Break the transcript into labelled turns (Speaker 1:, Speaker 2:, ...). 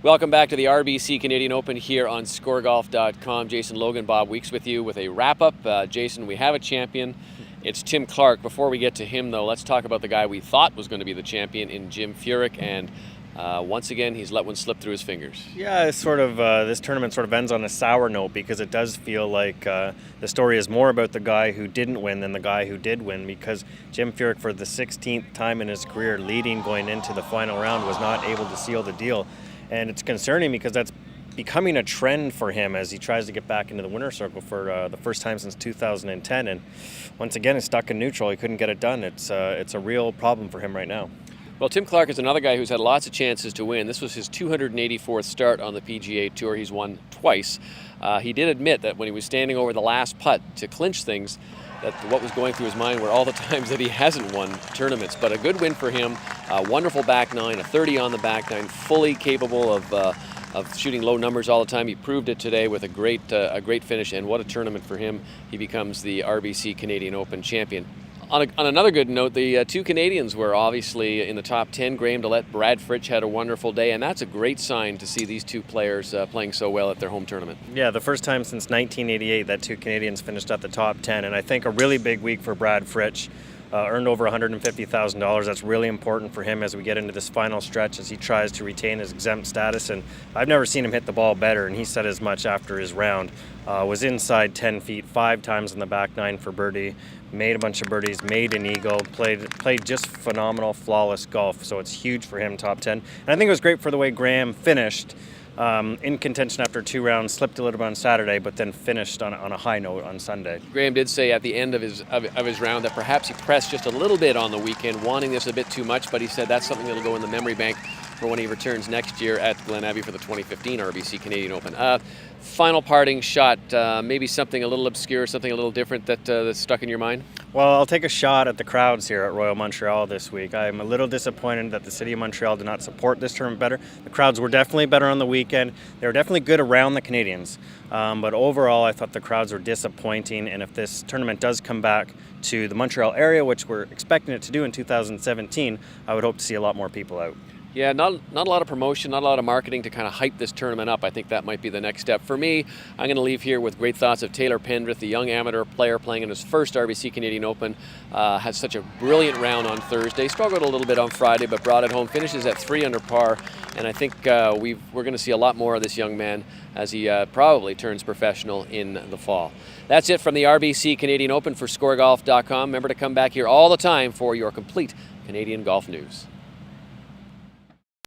Speaker 1: Welcome back to the RBC Canadian Open here on SCOREGolf.com. Jason, Logan, Bob Weeks with you with a wrap-up. Jason, we have a champion. It's Tim Clark. Before we get to him, though, let's talk about the guy we thought was going to be the champion in Jim Furyk, and once again, he's let one slip through his fingers.
Speaker 2: Yeah, it's this tournament sort of ends on a sour note because it does feel like the story is more about the guy who didn't win than the guy who did win, because Jim Furyk, for the 16th time in his career leading going into the final round, was not able to seal the deal. And it's concerning because that's becoming a trend for him as he tries to get back into the winner's circle for the first time since 2010. And once again, he's stuck in neutral. He couldn't get it done. It's a real problem for him right now.
Speaker 1: Well, Tim Clark is another guy who's had lots of chances to win. This was his 284th start on the PGA Tour. He's won twice. He did admit that when he was standing over the last putt to clinch things, that what was going through his mind were all the times that he hasn't won tournaments. But a good win for him, a wonderful back nine, a 30 on the back nine, fully capable of shooting low numbers all the time. He proved it today with a great finish, and what a tournament for him. He becomes the RBC Canadian Open champion. On another good note, the two Canadians were obviously in the top 10. Graham Dillette, Brad Fritsch had a wonderful day, and that's a great sign to see these two players playing so well at their home tournament.
Speaker 2: Yeah, the first time since 1988 that two Canadians finished at the top 10, and I think a really big week for Brad Fritsch. Earned over $150,000. That's really important for him as we get into this final stretch as he tries to retain his exempt status. And I've never seen him hit the ball better, and he said as much after his round. Was inside 10 feet 5 times in the back nine for birdie, made a bunch of birdies, made an eagle, played just phenomenal, flawless golf. So it's huge for him, top 10. And I think it was great for the way Graham finished. In contention after 2 rounds, slipped a little bit on Saturday, but then finished on a high note on Sunday.
Speaker 1: Graham did say at the end of his round that perhaps he pressed just a little bit on the weekend, wanting this a bit too much, but he said that's something that'll go in the memory bank for when he returns next year at Glen Abbey for the 2015 RBC Canadian Open. Final parting shot, maybe something a little obscure, something a little different that's stuck in your mind?
Speaker 2: Well, I'll take a shot at the crowds here at Royal Montreal this week. I'm a little disappointed that the city of Montreal did not support this tournament better. The crowds were definitely better on the weekend. They were definitely good around the Canadians. But overall, I thought the crowds were disappointing. And if this tournament does come back to the Montreal area, which we're expecting it to do in 2017, I would hope to see a lot more people out.
Speaker 1: Yeah, not a lot of promotion, not a lot of marketing to kind of hype this tournament up. I think that might be the next step. For me, I'm going to leave here with great thoughts of Taylor Pendrith, the young amateur player playing in his first RBC Canadian Open. Had such a brilliant round on Thursday. Struggled a little bit on Friday, but brought it home. Finishes at 3 under par. And I think we're going to see a lot more of this young man as he probably turns professional in the fall. That's it from the RBC Canadian Open for ScoreGolf.com. Remember to come back here all the time for your complete Canadian golf news.